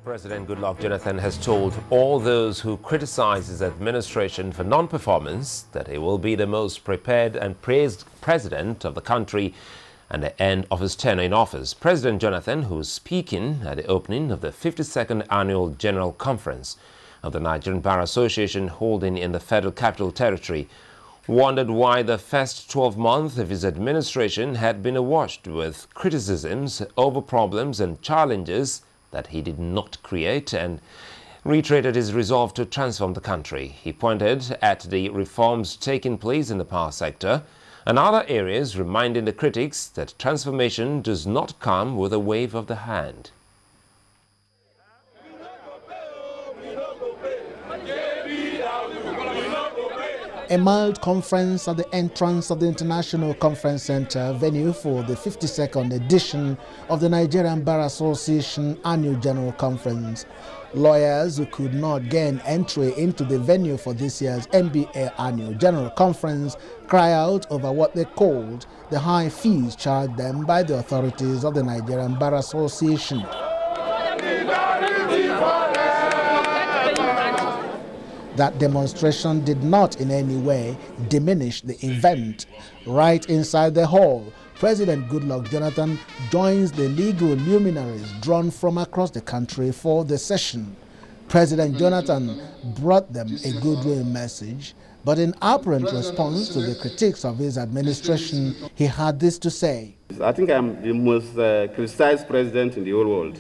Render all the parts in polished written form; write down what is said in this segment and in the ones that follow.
President Goodluck Jonathan has told all those who criticize his administration for non-performance that he will be the most prepared and praised president of the country at the end of his tenure in office. President Jonathan, who was speaking at the opening of the 52nd Annual General Conference of the Nigerian Bar Association holding in the Federal Capital Territory, wondered why the first 12 months of his administration had been awash with criticisms over problems and challenges that he did not create, and reiterated his resolve to transform the country. He pointed at the reforms taking place in the power sector and other areas, reminding the critics that transformation does not come with a wave of the hand. A mild conference at the entrance of the International Conference Center, venue for the 52nd edition of the Nigerian Bar Association Annual General Conference. Lawyers who could not gain entry into the venue for this year's NBA Annual General Conference cry out over what they called the high fees charged them by the authorities of the Nigerian Bar Association. That demonstration did not in any way diminish the event. Right inside the hall, President Goodluck Jonathan joins the legal luminaries drawn from across the country for the session. President Jonathan brought them a goodwill message, but in apparent response to the critiques of his administration, he had this to say. I think I'm the most criticized president in the whole world.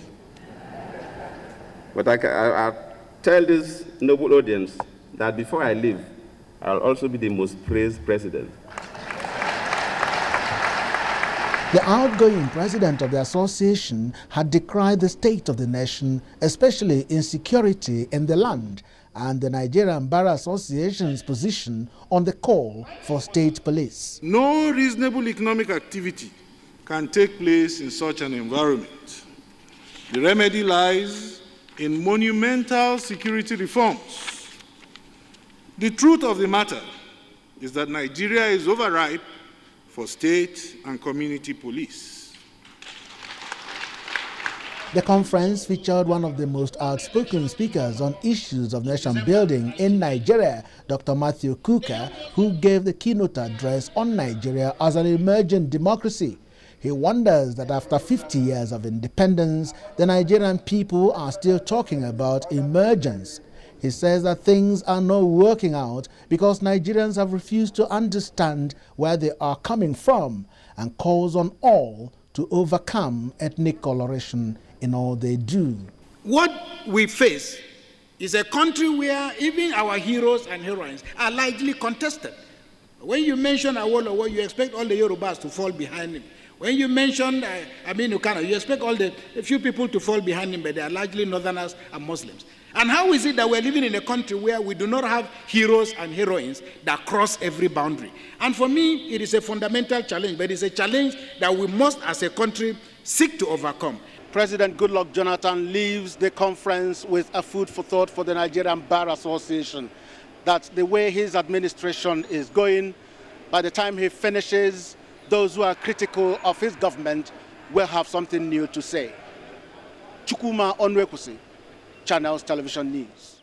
But I tell this noble audience that before I leave, I'll also be the most praised president. The outgoing president of the association had decried the state of the nation, especially insecurity in the land, and the Nigerian Bar Association's position on the call for state police. No reasonable economic activity can take place in such an environment. The remedy lies in monumental security reforms. The truth of the matter is that Nigeria is overripe for state and community police. The conference featured one of the most outspoken speakers on issues of nation building in Nigeria, Dr. Matthew Kuka, who gave the keynote address on Nigeria as an emerging democracy. He wonders that after 50 years of independence, the Nigerian people are still talking about emergence. He says that things are not working out because Nigerians have refused to understand where they are coming from, and calls on all to overcome ethnic coloration in all they do. What we face is a country where even our heroes and heroines are largely contested. When you mention Awolowo, you expect all the Yorubas to fall behind him. When you mention Ukana, you expect all the few people to fall behind him, but they are largely Northerners and Muslims. And how is it that we're living in a country where we do not have heroes and heroines that cross every boundary? And for me, it is a fundamental challenge, but it's a challenge that we must, as a country, seek to overcome. President Goodluck Jonathan leaves the conference with a food for thought for the Nigerian Bar Association, that the way his administration is going, by the time he finishes, those who are critical of his government will have something new to say. Chukuma Onwekusi, Channels Television News.